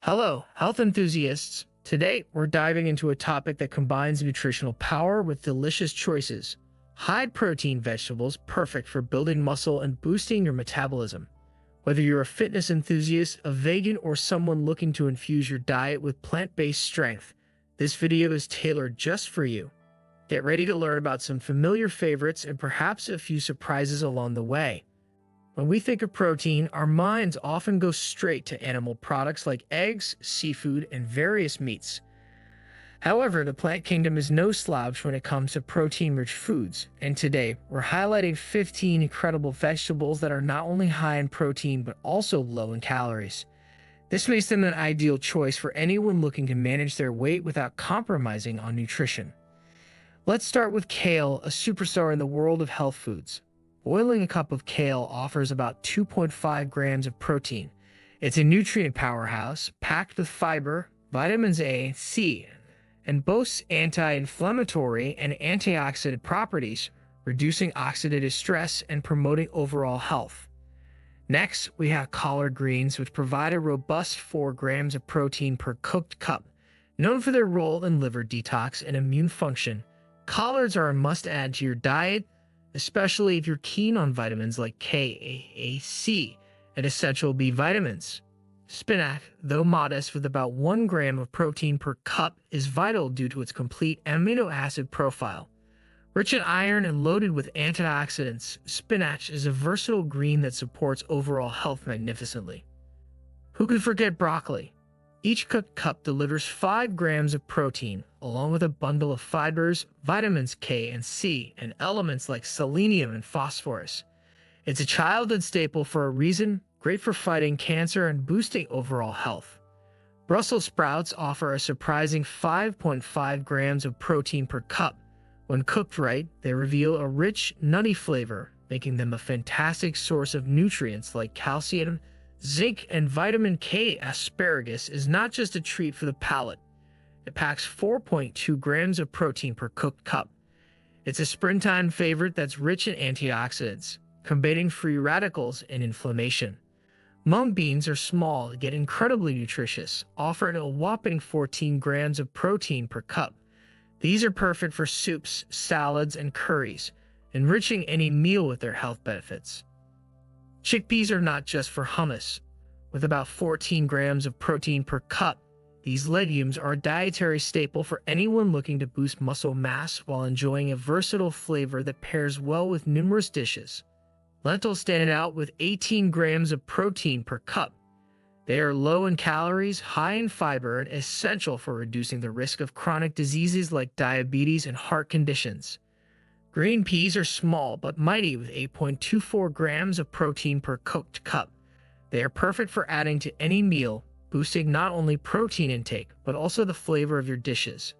Hello, health enthusiasts. Today, we're diving into a topic that combines nutritional power with delicious choices. High-protein vegetables perfect for building muscle and boosting your metabolism. Whether you're a fitness enthusiast, a vegan, or someone looking to infuse your diet with plant-based strength, this video is tailored just for you. Get ready to learn about some familiar favorites and perhaps a few surprises along the way. When we think of protein, our minds often go straight to animal products like eggs, seafood, and various meats. However, the plant kingdom is no slouch when it comes to protein-rich foods, and today we're highlighting 15 incredible vegetables that are not only high in protein but also low in calories. This makes them an ideal choice for anyone looking to manage their weight without compromising on nutrition. Let's start with kale, a superstar in the world of health foods. Boiling a cup of kale offers about 2.5 grams of protein. It's a nutrient powerhouse, packed with fiber, vitamins A, C, and boasts anti-inflammatory and antioxidant properties, reducing oxidative stress and promoting overall health. Next, we have collard greens, which provide a robust 4 grams of protein per cooked cup. Known for their role in liver detox and immune function, collards are a must-add to your diet, especially if you're keen on vitamins like K, A, C, and essential B vitamins. Spinach, though modest with about 1 gram of protein per cup, is vital due to its complete amino acid profile. Rich in iron and loaded with antioxidants, spinach is a versatile green that supports overall health magnificently. Who could forget broccoli? Each cooked cup delivers 5 grams of protein, along with a bundle of fibers, vitamins K and C, and elements like selenium and phosphorus. It's a childhood staple for a reason, great for fighting cancer and boosting overall health. Brussels sprouts offer a surprising 5.5 grams of protein per cup. When cooked right, they reveal a rich, nutty flavor, making them a fantastic source of nutrients like calcium, zinc, and vitamin K. Asparagus is not just a treat for the palate. It packs 4.2 grams of protein per cooked cup. It's a springtime favorite that's rich in antioxidants, combating free radicals and inflammation. Mung beans are small yet incredibly nutritious, offering a whopping 14 grams of protein per cup. These are perfect for soups, salads, and curries, enriching any meal with their health benefits. Chickpeas are not just for hummus. With about 14 grams of protein per cup, these legumes are a dietary staple for anyone looking to boost muscle mass while enjoying a versatile flavor that pairs well with numerous dishes. Lentils stand out with 18 grams of protein per cup. They are low in calories, high in fiber, and essential for reducing the risk of chronic diseases like diabetes and heart conditions. Green peas are small but mighty with 8.24 grams of protein per cooked cup. They are perfect for adding to any meal, boosting not only protein intake but also the flavor of your dishes.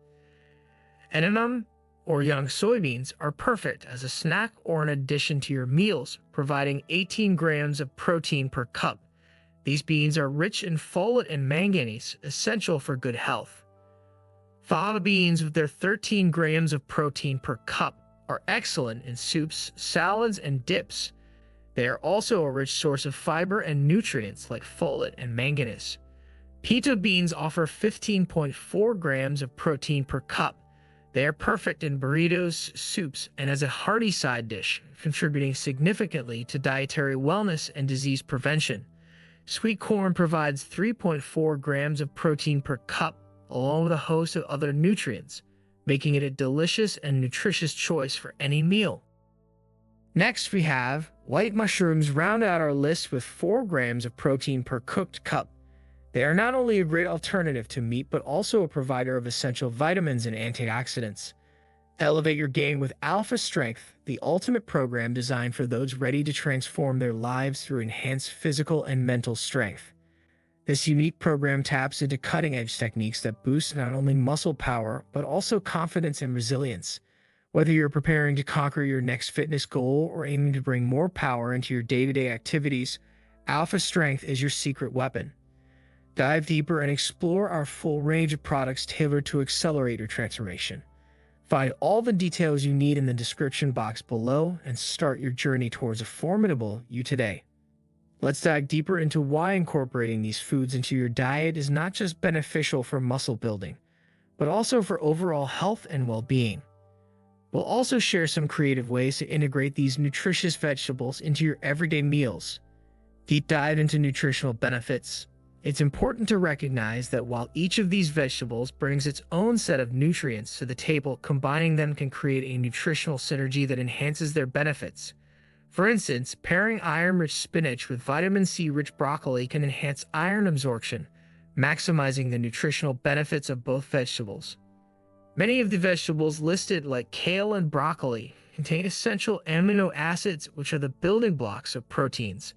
Edamame, or young soybeans, are perfect as a snack or an addition to your meals, providing 18 grams of protein per cup. These beans are rich in folate and manganese, essential for good health. Fava beans, with their 13 grams of protein per cup, are excellent in soups, salads, and dips. They are also a rich source of fiber and nutrients like folate and manganese. Pinto beans offer 15.4 grams of protein per cup. They are perfect in burritos, soups, and as a hearty side dish, contributing significantly to dietary wellness and disease prevention. Sweet corn provides 3.4 grams of protein per cup, along with a host of other nutrients, making it a delicious and nutritious choice for any meal. Next, we have white mushrooms round out our list with 4 grams of protein per cooked cup. They are not only a great alternative to meat, but also a provider of essential vitamins and antioxidants. Elevate your game with Alpha Strength, the ultimate program designed for those ready to transform their lives through enhanced physical and mental strength. This unique program taps into cutting-edge techniques that boost not only muscle power, but also confidence and resilience. Whether you're preparing to conquer your next fitness goal or aiming to bring more power into your day-to-day activities, Alpha Strength is your secret weapon. Dive deeper and explore our full range of products tailored to accelerate your transformation. Find all the details you need in the description box below and start your journey towards a formidable you today. Let's dive deeper into why incorporating these foods into your diet is not just beneficial for muscle building, but also for overall health and well-being. We'll also share some creative ways to integrate these nutritious vegetables into your everyday meals. Deep dive into nutritional benefits. It's important to recognize that while each of these vegetables brings its own set of nutrients to the table, combining them can create a nutritional synergy that enhances their benefits. For instance, pairing iron-rich spinach with vitamin C-rich broccoli can enhance iron absorption, maximizing the nutritional benefits of both vegetables. Many of the vegetables listed, like kale and broccoli, contain essential amino acids, which are the building blocks of proteins.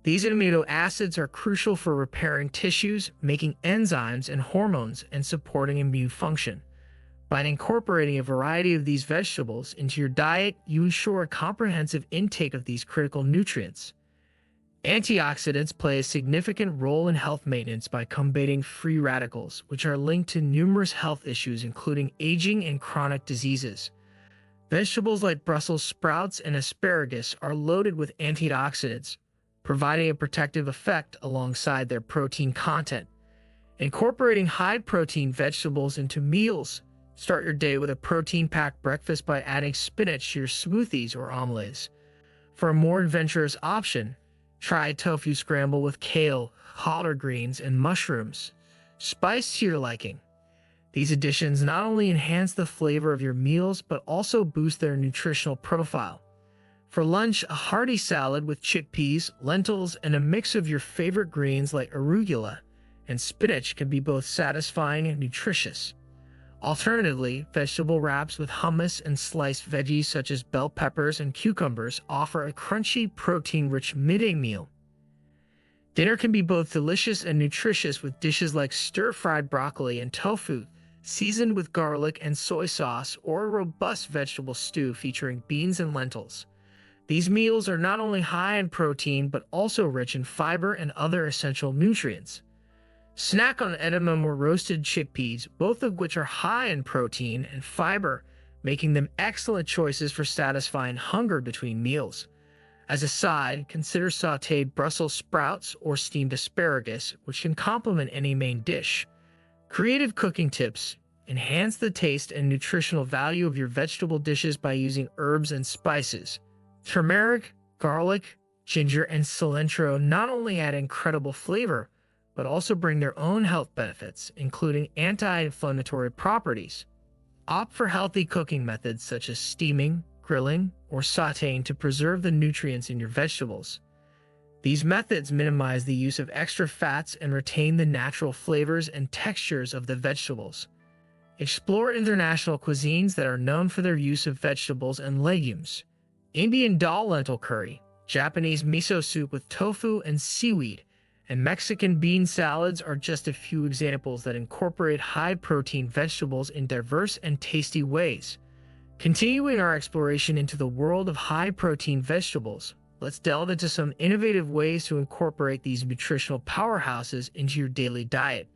These amino acids are crucial for repairing tissues, making enzymes and hormones, and supporting immune function. By incorporating a variety of these vegetables into your diet, you ensure a comprehensive intake of these critical nutrients. Antioxidants play a significant role in health maintenance by combating free radicals, which are linked to numerous health issues including aging and chronic diseases. Vegetables like Brussels sprouts and asparagus are loaded with antioxidants, providing a protective effect alongside their protein content. Incorporating high-protein vegetables into meals. Start your day with a protein-packed breakfast by adding spinach to your smoothies or omelets. For a more adventurous option, try tofu scramble with kale, collard greens, and mushrooms. Spice to your liking. These additions not only enhance the flavor of your meals, but also boost their nutritional profile. For lunch, a hearty salad with chickpeas, lentils, and a mix of your favorite greens like arugula and spinach can be both satisfying and nutritious. Alternatively, vegetable wraps with hummus and sliced veggies such as bell peppers and cucumbers offer a crunchy, protein-rich midday meal. Dinner can be both delicious and nutritious with dishes like stir-fried broccoli and tofu, seasoned with garlic and soy sauce, or a robust vegetable stew featuring beans and lentils. These meals are not only high in protein but also rich in fiber and other essential nutrients. Snack on edamame or roasted chickpeas, both of which are high in protein and fiber, making them excellent choices for satisfying hunger between meals. As a side, consider sautéed Brussels sprouts or steamed asparagus, which can complement any main dish. Creative cooking tips. Enhance the taste and nutritional value of your vegetable dishes by using herbs and spices. Turmeric, garlic, ginger, and cilantro not only add incredible flavor, but also bring their own health benefits, including anti-inflammatory properties. Opt for healthy cooking methods such as steaming, grilling, or sautéing to preserve the nutrients in your vegetables. These methods minimize the use of extra fats and retain the natural flavors and textures of the vegetables. Explore international cuisines that are known for their use of vegetables and legumes. Indian dal lentil curry, Japanese miso soup with tofu and seaweed, and Mexican bean salads are just a few examples that incorporate high-protein vegetables in diverse and tasty ways. Continuing our exploration into the world of high-protein vegetables, let's delve into some innovative ways to incorporate these nutritional powerhouses into your daily diet.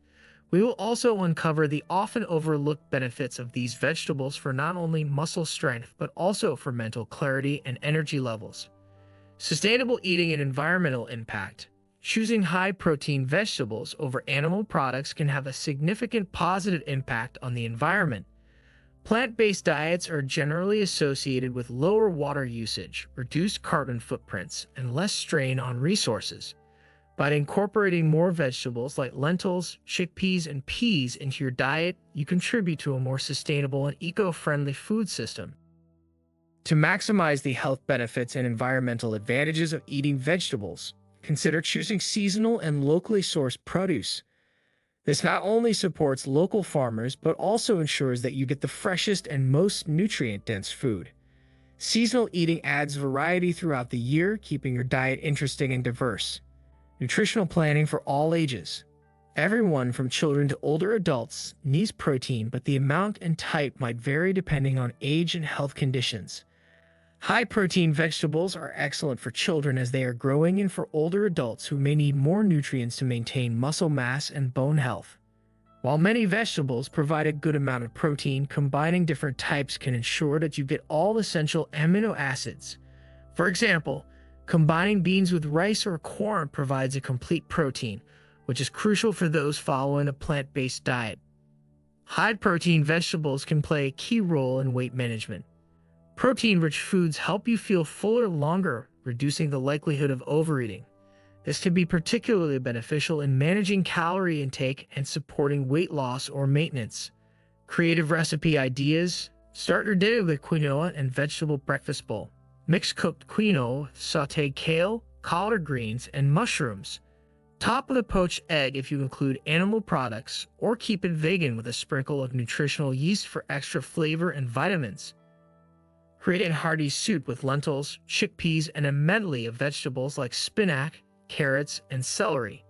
We will also uncover the often overlooked benefits of these vegetables for not only muscle strength, but also for mental clarity and energy levels. Sustainable eating and environmental impact. Choosing high-protein vegetables over animal products can have a significant positive impact on the environment. Plant-based diets are generally associated with lower water usage, reduced carbon footprints, and less strain on resources. By incorporating more vegetables like lentils, chickpeas, and peas into your diet, you contribute to a more sustainable and eco-friendly food system. To maximize the health benefits and environmental advantages of eating vegetables, consider choosing seasonal and locally sourced produce. This not only supports local farmers, but also ensures that you get the freshest and most nutrient-dense food. Seasonal eating adds variety throughout the year, keeping your diet interesting and diverse. Nutritional planning for all ages. Everyone from children to older adults needs protein, but the amount and type might vary depending on age and health conditions. High-protein vegetables are excellent for children as they are growing and for older adults who may need more nutrients to maintain muscle mass and bone health. While many vegetables provide a good amount of protein, combining different types can ensure that you get all essential amino acids. For example, Combining beans with rice or corn provides a complete protein, which is crucial for those following a plant-based diet. High-protein vegetables can play a key role in weight management. Protein-rich foods help you feel fuller longer, reducing the likelihood of overeating. This can be particularly beneficial in managing calorie intake and supporting weight loss or maintenance. Creative recipe ideas: start your day with a quinoa and vegetable breakfast bowl. Mix cooked quinoa, sauteed kale, collard greens, and mushrooms. Top with a poached egg if you include animal products, or keep it vegan with a sprinkle of nutritional yeast for extra flavor and vitamins. Create a hearty soup with lentils, chickpeas, and a medley of vegetables like spinach, carrots, and celery.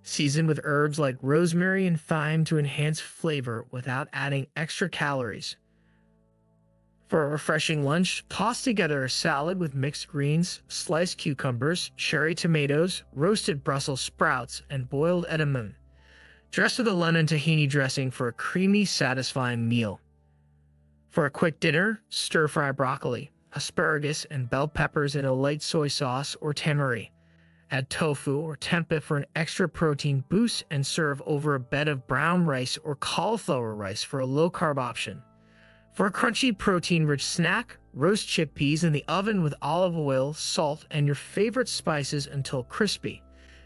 Season with herbs like rosemary and thyme to enhance flavor without adding extra calories. For a refreshing lunch, toss together a salad with mixed greens, sliced cucumbers, cherry tomatoes, roasted Brussels sprouts, and boiled edamame. Dress with a lemon tahini dressing for a creamy, satisfying meal. For a quick dinner, stir-fry broccoli, asparagus, and bell peppers in a light soy sauce or tamari. Add tofu or tempeh for an extra protein boost and serve over a bed of brown rice or cauliflower rice for a low-carb option. For a crunchy, protein-rich snack, roast chickpeas in the oven with olive oil, salt, and your favorite spices until crispy.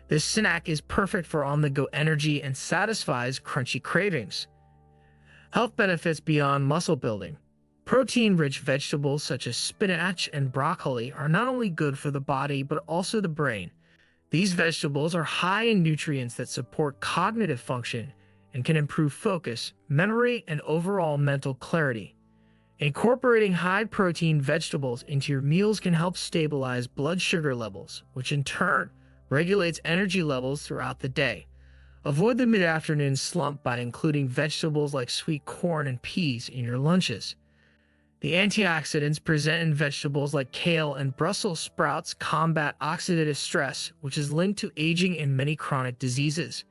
This snack is perfect for on-the-go energy and satisfies crunchy cravings. Health benefits beyond muscle building. Protein-rich vegetables such as spinach and broccoli are not only good for the body but also the brain. These vegetables are high in nutrients that support cognitive function and can improve focus, memory, and overall mental clarity. Incorporating high-protein vegetables into your meals can help stabilize blood sugar levels, which in turn regulates energy levels throughout the day. Avoid the mid-afternoon slump by including vegetables like sweet corn and peas in your lunches. The antioxidants present in vegetables like kale and Brussels sprouts combat oxidative stress, which is linked to aging and many chronic diseases.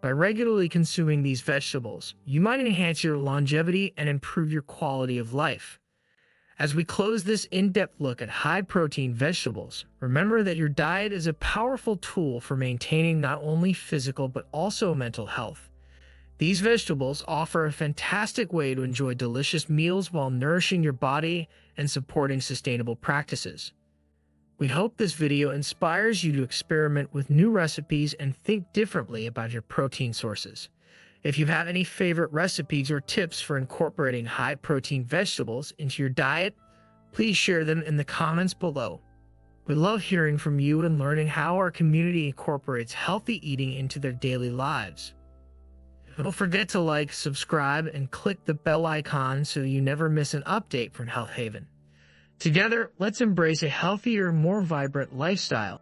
By regularly consuming these vegetables, you might enhance your longevity and improve your quality of life. As we close this in-depth look at high-protein vegetables, remember that your diet is a powerful tool for maintaining not only physical but also mental health. These vegetables offer a fantastic way to enjoy delicious meals while nourishing your body and supporting sustainable practices. We hope this video inspires you to experiment with new recipes and think differently about your protein sources. If you have any favorite recipes or tips for incorporating high-protein vegetables into your diet, please share them in the comments below. We love hearing from you and learning how our community incorporates healthy eating into their daily lives. Don't forget to like, subscribe, and click the bell icon so you never miss an update from Health Haven. Together, let's embrace a healthier, more vibrant lifestyle.